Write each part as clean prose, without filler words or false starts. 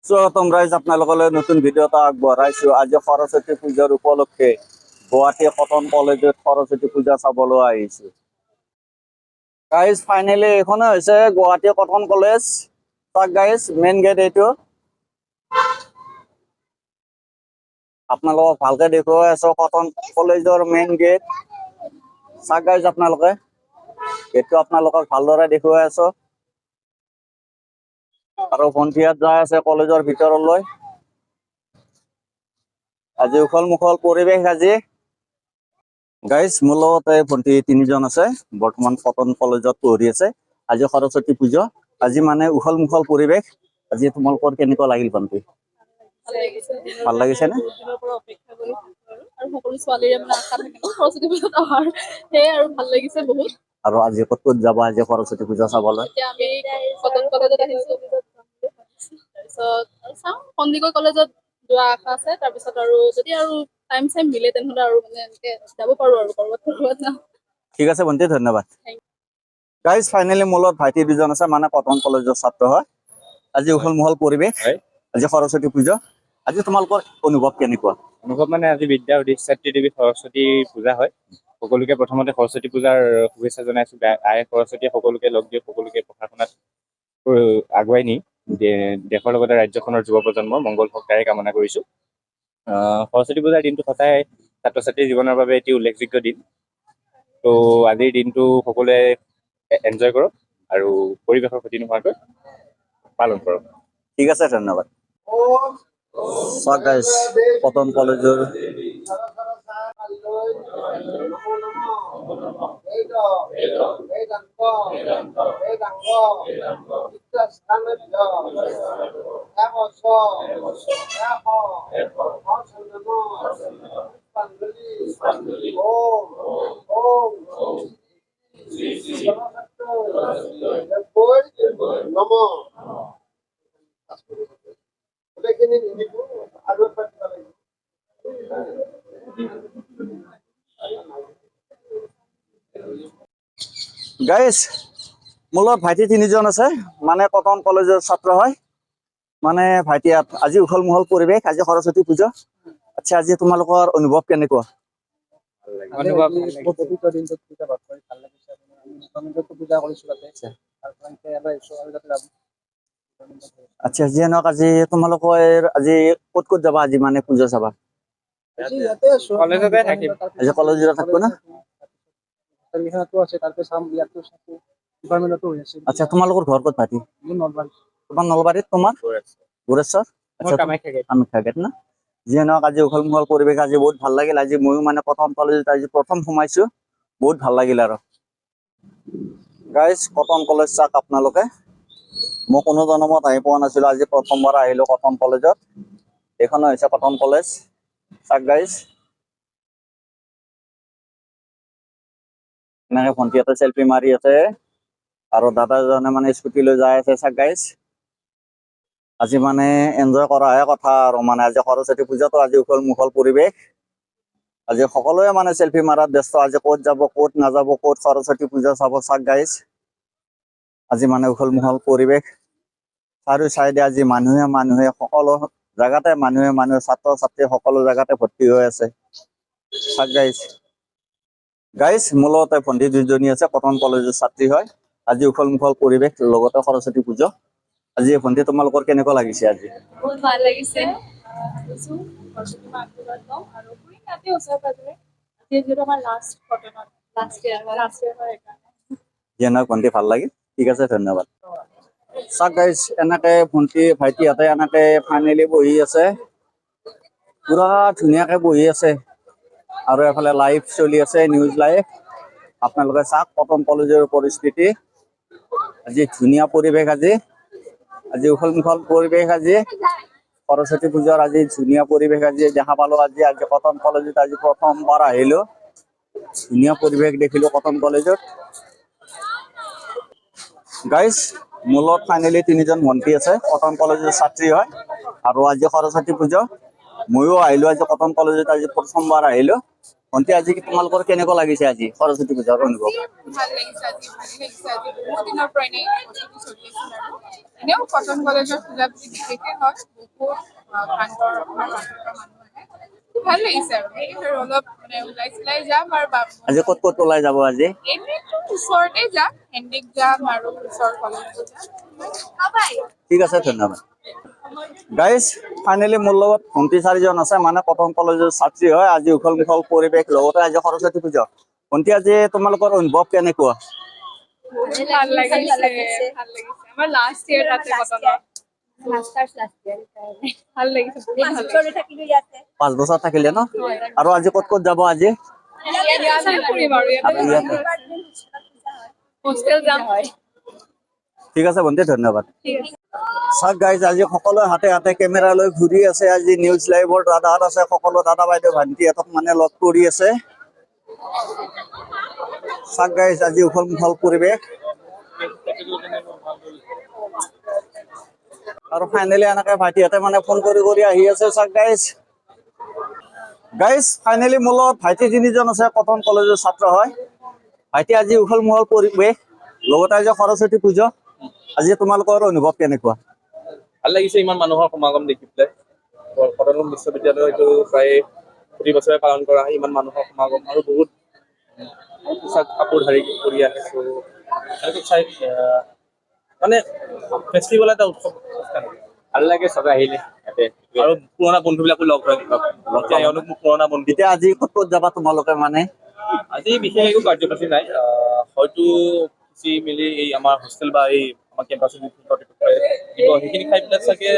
স্বাগতম ৰাইজ, আপোনালোকলৈ নতুন ভিডিঅ' এটা আগবঢ়াইছো। আজি সৰস্বতী পূজাৰ উপলক্ষে গুৱাহাটী কটন কলেজত সৰস্বতী পূজা চাবলৈ আহিছো। গাইজ ফাইনেলি এইখনে হৈছে গুৱাহাটী কটন কলেজ। তাক গাইজ মেইন গেট এইটো। আপোনালোকক ভালকে দেখুৱাই আছো কটন কলেজৰ মেইন গেট। চাক গাইজ আপোনালোকে গেটটো আপোনালোকক ভালদৰে দেখুৱাই আছো। আৰু ভণ্টিয়াত যাই আছে কলেজৰ ভিতৰলৈ। আজি উখল মুখল পৰিৱেশ আজি। গাইজ মোৰ লগতে ভণ্টি তিনিজন আছে, বৰ্তমান কটন কলেজত পঢ়ি আছে। আজি সৰস্বতী পূজা, আজি মানে উখল মুখল পৰিৱেশ। আজি তোমালোকৰ কেনেকুৱা লাগিল ভণ্টি? ভাল লাগিছে নে? আৰু আজি ক'ত ক'ত যাবা আজি সৰস্বতী পূজা চাবলৈ? সন্দিকৈ কলেজত যোৱা আশা আছে। তাৰপিছত আৰু যদি আৰু টাইম চাইম মিলে তেনেহ'লে আৰু মানে এনেকে যাব পাৰো আৰু কৰবাত যাম। ঠিক আছে ভণ্টি, ধন্যবাদ। গাইজ ফাইনেলি মোৰ লগত ভাইটি দুজন আছে, মানে কটন কলেজৰ ছাত্ৰ হয়। আজি উখল মুখল পৰিৱেশ, আজি সৰস্বতী পূজা। আজি তোমালোকৰ অনুভৱ কেনেকুৱা? অনুভৱ মানে আজি বিদ্যা অধিষ্ঠাত্ৰী দেৱী সৰস্বতী পূজা হয়। সকলোকে প্ৰথমতে সৰস্বতী পূজাৰ শুভেচ্ছা জনাইছো। আই সৰস্বতীয়ে সকলোকে লগ দিয়ে, সকলোকে পঢ়া শুনাত আগুৱাই নি দেশৰ লগতে ৰাজ্যখনৰ যুৱ প্ৰজন্মৰ মংগল হওক তাৰে কামনা কৰিছো। সৰস্বতী পূজাৰ দিনটো সদায় ছাত্ৰ ছাত্ৰীৰ জীৱনৰ বাবে এটি উল্লেখযোগ্য দিন। ত' আজিৰ দিনটো সকলোৱে এনজয় কৰক আৰু পৰিৱেশৰ ক্ষতি নোহোৱাকৈ পালন কৰক। ঠিক আছে, ধন্যবাদ। কটন কলেজৰ গাইজ মোৰ লগত ভাইটি তিনিজন আছে, মানে কটন কলেজৰ ছাত্ৰ হয়। মানে ভাইটি আজি উখল মুখল পৰিৱেশ, আজি সৰস্বতী পূজা। আচ্ছা, আজি তোমালোকৰ অনুভৱ কেনেকুৱা? আচ্ছা, যিয়ে নহওক আজি তোমালোকৰ আজি ক'ত ক'ত যাবা আজি মানে পূজা চাবা? কলেজতে থাকিম। আজি কলেজত থাকবো না? আচ্ছা, তোমালোকৰ ঘৰ ক'ত ভাইটি? তোমাৰ নলবাৰীত, তোমাৰ গোৰেশ্বৰ? আচ্ছা, কামাখ্যা গেট না? যিয়ে নহওক আজি উখল মুখল পৰিৱেশ, আজি বহুত ভাল লাগিল। আজি ময়ো মানে কটন কলেজত আজি প্ৰথম সোমাইছো, বহুত ভাল লাগিল। আৰু গাইজ কটন কলেজ চাওক আপোনালোকে, মই কোনো জনমত আহি পোৱা নাছিলো, আজি প্ৰথমবাৰ আহিলো কটন কলেজত। এইখন হৈছে কটন কলেজ চাওক গাইজ। এনেকে ভণ্টি এটা চেল্ফি মাৰি আছে আৰু দাদাজনে মানে স্কুটি লৈ যাই আছে চাওক গাইজ। আজি মানে এনজয় কৰাহে কথা আৰু মানে আজি সৰস্বতী পূজাতো আজি উখল মুখল পৰিৱেশ। আজি সকলোৱে মানে চেল্ফি মাৰাত ব্যস্ত। আজি ক'ত যাব ক'ত নাযাব, ক'ত সৰস্বতী পূজা চাব চাওক গাইজ। আজি মানে উখল মুখল পৰিৱেশ, চাৰিও চাইডে আজি মানুহে সকলো জাগাতে মানুহে ছাত্ৰ ছাত্ৰী সকলো জাগাতে ভৰ্তি হৈ আছে চাওক গাইজ। গাইজ মোৰ লগতে ভণ্টি দুজনী আছে, কটন কলেজৰ ছাত্ৰী হয়। আজি উখল মুখল পৰিৱেশ, লগতে সৰস্বতী পূজা। আজি ভণ্টি তোমালোকৰ কেনেকুৱা লাগিছে? আজি বহুত ভাল লাগিছে। ভণ্টি ভাল লাগিল, ঠিক আছে, ধন্যবাদ। চাওক গাইজ এনেকে ভণ্টি ভাইটিহঁতে এনেকে ফাইনেলি বহি আছে, পুৰা ধুনীয়াকে বহি আছে। আৰু এফালে লাইভ চলি আছে, নিউজ লাইভ। আপোনালোকে চাওক কটন কলেজৰ পৰিস্থিতি। আজি ধুনীয়া পৰিৱেশ, আজি উখল মুখল পৰিৱেশ। আজি সৰস্বতী পূজাৰ আজি ধুনীয়া পৰিৱেশ আজি দেখা পালো। আজি কটন কলেজত আজি প্ৰথমবাৰ আহিলো, ধুনীয়া পৰিৱেশ দেখিলো কটন কলেজত। গাইজ মোৰ লগত ফাইনেলি তিনিজন ভণ্টি আছে, কটন কলেজৰ ছাত্ৰী হয়। আৰু আজি সৰস্বতী পূজা, ময়ো আহিলো আজি কটন কলেজত, আজি প্ৰথমবাৰ আহিলো। ভণ্টি আজি তোমালোকৰ কেনেকুৱা লাগিছে আজি সৰস্বতী পূজাৰ অনুভৱ? ভাল লাগিছে আজি, ভালে লাগিছে আজি। বহুত দিনৰ পৰা এনেই বস্তুটো চলি আছিল আৰু এনেও কটন কলেজৰ পূজা বুলি বিশেষকে হয়, বহুত প্ৰান্তৰ মানুহ আহে। ভাল লাগিছে আৰু অলপ মানে ওলাই চিলাই যাম আৰু আজি ক'ত ক'ত ওলাই যাব আজি? এনেইতো ওচৰতে যাম, হেণ্ডিক যাম আৰু ওচৰ কলেজত যাম। ঠিক আছে, ধন্যবাদ। গাইজ ফাইনেলি মোৰ লগত ভণ্টি 4জন আছে, মানে কটন কলেজৰ ছাত্ৰী হয়। আজি উখল মুখল পৰিৱেশ, লগতে আজি সৰস্বতী পূজা। ভণ্টি আজি তোমালোকৰ অনুভৱ কেনেকুৱা? ভাল লাগিছে। আমাৰ লাষ্ট ইয়েৰ তাতে কটনৰ। ভাল লাগিছে, বহুত ভাল লাগিছে। 5 বছৰ থাকিলে ন? আৰু আজি ক'ত ক'ত যাব আজি? ইয়াতে ফুৰিম আৰু আৰু ইয়াতে। হোষ্টেল যাম। ঠিক আছে ভণ্টি, ধন্যবাদ। ঠিক আছে। চাওক গাইজ, আজি সকলোৱে হাতে হাতে কেমেৰা লৈ ঘূৰি আছে। আজি নিউজ লাইভৰ দাদাহঁত আছে, সকলো দাদা বাইদেউ ভণ্টিহঁতক মানে লগ কৰি আছে। চাওক গাইজ, আজি উখল মুখল পৰিৱেশ। আৰু ফাইনেলি এনেকে ভাইটিহঁতে মানে ফোন কৰি কৰি আহি আছে। চাওক গাইজ, ফাইনেলি মোৰ লগত ভাইটি 3জন আছে, কটন কলেজৰ ছাত্ৰ হয়। ভাইটি আজি উখল মুখল পৰিৱেশ, লগতে আজি সৰস্বতী পূজা। আজি তোমালোকৰ অনুভৱ কেনেকুৱা? ভাল লাগিছে ইমান মানুহৰ সমাগম দেখি পেলাই। কটন বিশ্ববিদ্যালয় এইটো প্ৰায় প্ৰতি বছৰে পালন কৰা হয়। ইমান মানুহৰ সমাগম আৰু বহুত পোচাক কাপোৰধাৰী কৰি আহিছো। এনেকৈ চাই মানে ফেষ্টিভেল এটা উৎসৱ। ভাল লাগে চবে আহিলে ইয়াতে। আৰু পুৰণা বন্ধু বিলাকো লগ হয়। এতিয়া এওঁলোক মোৰ পুৰণা বন্ধু। এতিয়া আজি ক'ত ক'ত যাবা তোমালোকে মানে? আজি বিশেষ একো কাৰ্যসূচী নাই। হয়তো খুচি মেলি এই আমাৰ হোষ্টেল বা এই আমাৰ কেম্পাছত সেইখিনি খাই পেলাই চাগে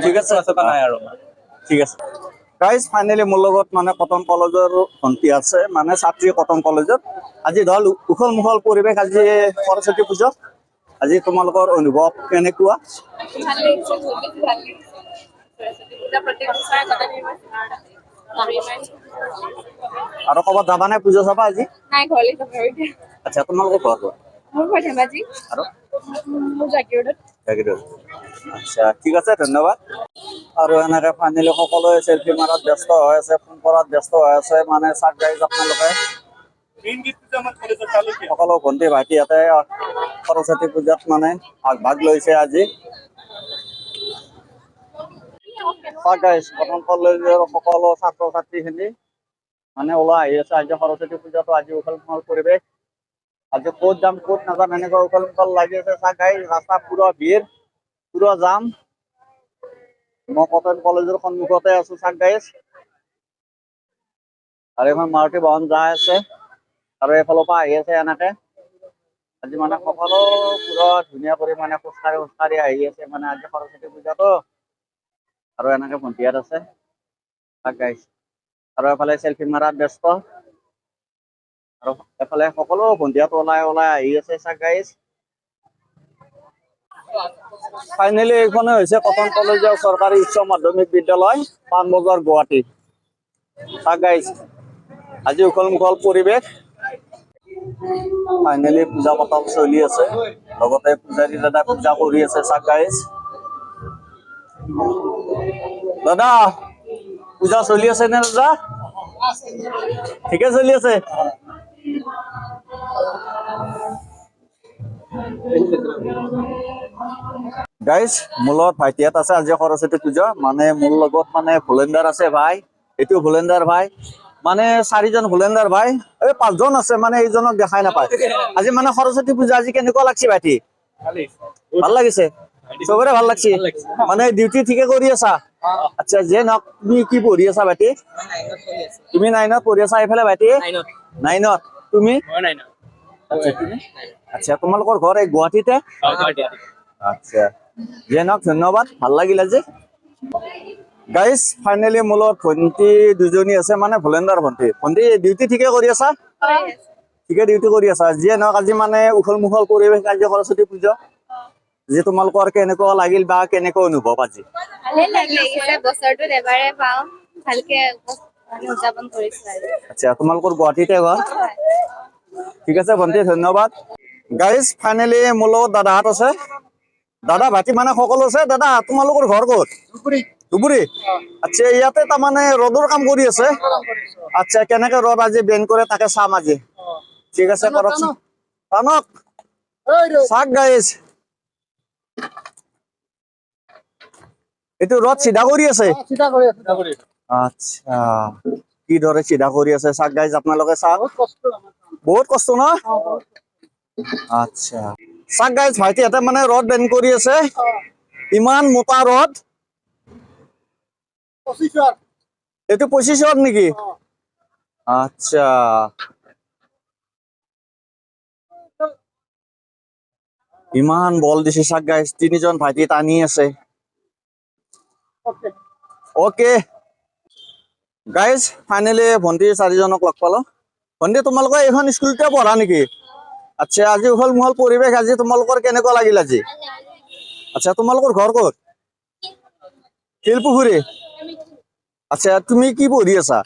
ঠিক আছে, নাই আৰু ঠিক আছে। গাইজ ফাইনেলি মোৰ লগত মানে কটন কলেজৰ ভণ্টি আছে, মানে ছাত্ৰী কটন কলেজত। আজি ধৰ উখল মুখল পৰিৱেশ, আজি সৰস্বতী পূজা। আজি তোমালোকৰ অনুভৱ কেনেকুৱা? ভাল লাগিছে, বহুত ভাল লাগিছে। সৰস্বতী পূজা প্ৰত্যেক বছৰে কটন ইউনিভাৰ্চিটিত। আৰু ক'ৰবাত যাবা নে পূজা চাবা আজি? নাই, ঘৰলৈ যাম আৰু এতিয়া। আচ্ছা, তোমালোকৰ ঘৰ ক'ত? মোৰ ঘৰ ধেমাজি। আৰু মোৰ জাগিৰোডত। আচ্ছা, ঠিক আছে, ধন্যবাদ। আৰু এনেকে ফাইনেলি সকলোৱে চেলফি মাৰাত ব্যস্ত হৈ আছে, ফোন কৰাত ব্যস্ত হৈ আছে। মানে চাওক গাইজ, আপোনালোকে সকলো ভণ্টি ভাইটি ইয়াতে সৰস্বতী পূজাত মানে ভাগ লৈছে আজি। চাওক গাইজ, কটন কলেজৰ সকলো ছাত্ৰ ছাত্ৰীখিনি মানে ওলাই আহি আছে। আজি সৰস্বতী পূজাটো আজি উখল মুখল পৰিৱেশ। আজি ক'ত যাম ক'ত নাযাম এনেকুৱা উখল মুখল লাগি আছে। চাওক গাইজ, ৰাস্তা পুৰা ভিৰ, পুৰা যাম। মই কটন কলেজৰ সন্মুখতে আছো। চাওক গাইজ, আৰু এখন মাৰুতি বাহন যাই আছে, আৰু এইফালৰ পৰা আহি আছে এনেকে। আজি মানে সকলো পুৰা ধুনীয়া কৰি মানে খোজকাঢ়ি আহি আছে। মানে আজি সৰস্বতী পূজাটো। আৰু এনেকে ভণ্টিহঁত আছে, চাওক গাইজ। আৰু এফালে চেলফি মাৰাত ব্যস্ত, আৰু এফালে সকলো ভণ্টিহঁত ওলাই ওলাই আহি আছে। চাওক গাইজ, ফাইনেলি এইখনে হৈছে কটন কলেজৰ চৰকাৰী উচ্চ মাধ্যমিক বিদ্যালয়, পাণবজাৰ, গুৱাহাটী। চাওক গাইজ, আজি উখল মুখল পৰিৱেশ। ফাইনেলি পূজা পাতল চলি আছে, লগতে পূজাৰী দাদা পূজা কৰি আছে। চাওক গাইজ, দাদা পূজা চলি আছে নে দাদা? ঠিকে চলি আছে। গাইজ, মোৰ লগত ভাইটিহঁত আছে। আজি সৰস্বতী পূজা, মানে মোৰ লগত মানে ভলেণ্টাৰ আছে ভাই। এইটো ভলেণ্টাৰ ভাই, মানে 4জন ভলেণ্টাৰ ভাই। এই 5জন আছে, মানে এইজনক দেখাই নাপায়। আজি মানে সৰস্বতী পূজা, আজি কেনেকুৱা লাগছে ভাইটি? ভাল লাগিছে, চবৰে ভাল লাগছে। মানে ডিউটি ঠিকে কৰি আছা? আচ্ছা, যে নহওক, তুমি কি পঢ়ি আছা ভাইটি? তুমি 9ত পঢ়ি আছা। এইফালে ভাইটি 9ত, তুমি? আচ্ছা, তোমালোকৰ ঘৰ এই গুৱাহাটীতে? আচ্ছা, যে নহওক, ধন্যবাদ, ভাল লাগিল আজি। গাইজ ফাইনেলি মোৰ লগত ভণ্টি 2জনী আছে, মানে ভলেণ্টাৰ ভণ্টি। ভণ্টি ডিউটি ঠিকে কৰি আছা? ঠিকে ডিউটি কৰি আছা। যিয়ে নহওক, আজি মানে উখল মুখল পৰিৱেশ, আজি সৰস্বতী পূজা। যে তোমালোকৰ কেনেকুৱা লাগিল বা কেনেকুৱা অনুভৱ আজি? ভালে লাগিছে, বছৰটোত এবাৰে পাওঁ, ভালকে উদযাপন কৰিছো আৰু। আচ্ছা, তোমালোকৰ গুৱাহাটীতে ঘৰ? ঠিক আছে ভণ্টি, ধন্যবাদ। গাইজ ফাইনেলি মোৰ লগত দাদাহঁত আছে। দাদা ভাইটি মানে সকলো আছে। দাদা তোমালোকৰ ঘৰ ক'ত? ধুবুৰী আচ্ছা ইয়াতে তাৰমানে ৰ'দৰ কাম কৰি আছে আচ্ছা কেনেকে ৰ'দ আজি বেন কৰে তাকে চাম আজি ঠিক আছে কৰকচোন টানক চাওক গাইজ এইটো ৰ'দ চিধা কৰি আছে আচ্ছা কিদৰে চিধা কৰি আছে চাওক গাইজ আপোনালোকে চাওক বহুত কষ্ট ন আচ্ছা চাওক গাইজ ভাইটিহঁতে মানে ৰ'দ বেন কৰি আছে ইমান মোটা ৰ'দ এইটো 25 নেকি আচ্ছা ইমান বল দিছে চাওক গাইজ তিনিজন ভাইটি টানি আছে অকে গাইজ ফাইনেলি ভণ্টি চাৰিজনক লগ পালো ভণ্টি তোমালোকে এইখন স্কুলতে পঢ়া নেকি আচ্ছা আজি উখল মুখল পৰিৱেশ আজি তোমালোকৰ কেনেকুৱা লাগিল আজি আচ্ছা তোমালোকৰ ঘৰ ক'ত শিলপুখুৰী আচ্ছা তুমি কি পঢ়ি আছা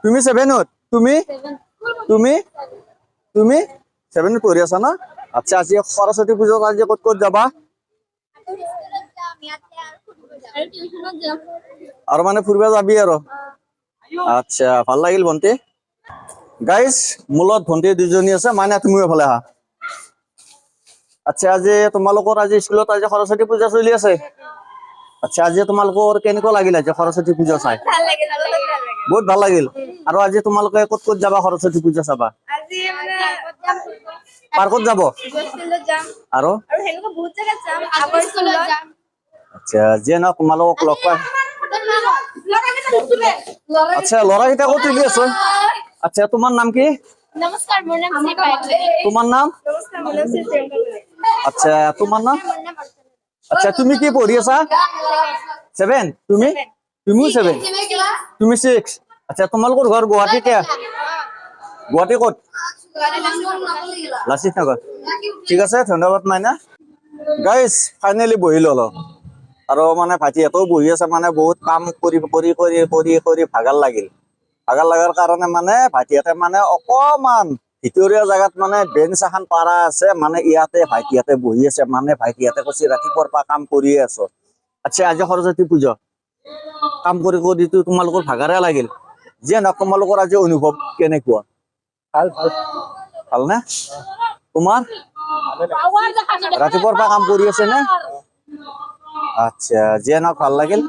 তুমি 7ত তুমি তুমি তুমি 7ত পঢ়ি আছা ন আচ্ছা আজি সৰস্বতী পূজাত আজি ক'ত ক'ত যাবা আৰু মানে ফুৰিব যাবি আৰু আচ্ছা ভাল লাগিল ভণ্টি গাইজ মূলত ভণ্টি দুজনী আছে মানে তুমিও এফালে আহা আচ্ছা আজি তোমালোকৰ আজি স্কুলত আজি সৰস্বতী পূজা চলি আছে আচ্ছা আজি তোমালোকৰ কেনেকুৱা লাগিল আজি সৰস্বতী পূজা চাই ভাল লাগিল বহুত ভাল লাগিল আৰু আজি তোমালোকে ক'ত ক'ত যাবা সৰস্বতী পূজা চাবা আজি মানে পাৰ্কত যাব স্কুলত যাম আৰু আৰু সেনেকুৱা বহুত জেগাত যাম আগৰ স্কুলত যাম আচ্ছা যিয়ে নহওক তোমালোকক লগ পাই আচ্ছা ল'ৰাকেইটাকো তুলি আছো আচ্ছা তোমাৰ নাম কি নমস্কাৰ মোৰ নাম শ্ৰী তোমাৰ নাম নমস্কাৰ মোৰ নাম শ্ৰী প্ৰিয়ংকা আচ্ছা তোমাৰ নাম আচ্ছা তুমি কি পঢ়ি আছা 7 তুমি তুমিও 7 তুমি 6 আচ্ছা তোমালোকৰ ঘৰ গুৱাহাটীতে গুৱাহাটী ক'ত লাচিত নগৰ ঠিক আছে ধন্যবাদ মাইনা গাইজ ফাইনেলি বহি ললো আৰু মানে ভাইটিহঁতেও বহি আছে মানে বহুত কাম কৰি কৰি কৰি কৰি কৰি ভাগৰ লগাৰ কাৰণে মানে ভাইটিহঁতে মানে অকমান ভিতৰীয়া জেগাত মানে বেঞ্চ এখন পাৰা আছে মানে ইয়াতে ভাইটিহঁতে বহি আছে মানে ভাইটিহঁতে কৈছে ৰাতিপুৱাৰ পৰা কাম কৰিয়ে আছো আচ্ছা আজি সৰস্বতী পূজা কাম কৰি কৰিতো তোমালোকৰ ভাগৰে লাগিল যিয়ে নহওক তোমালোকৰ আজি অনুভৱ কেনেকুৱা ভাল নে তোমাৰ ৰাতিপুৱাৰ পৰা কাম কৰি আছে নে আচ্ছা যিয়ে নহওক ভাল লাগিল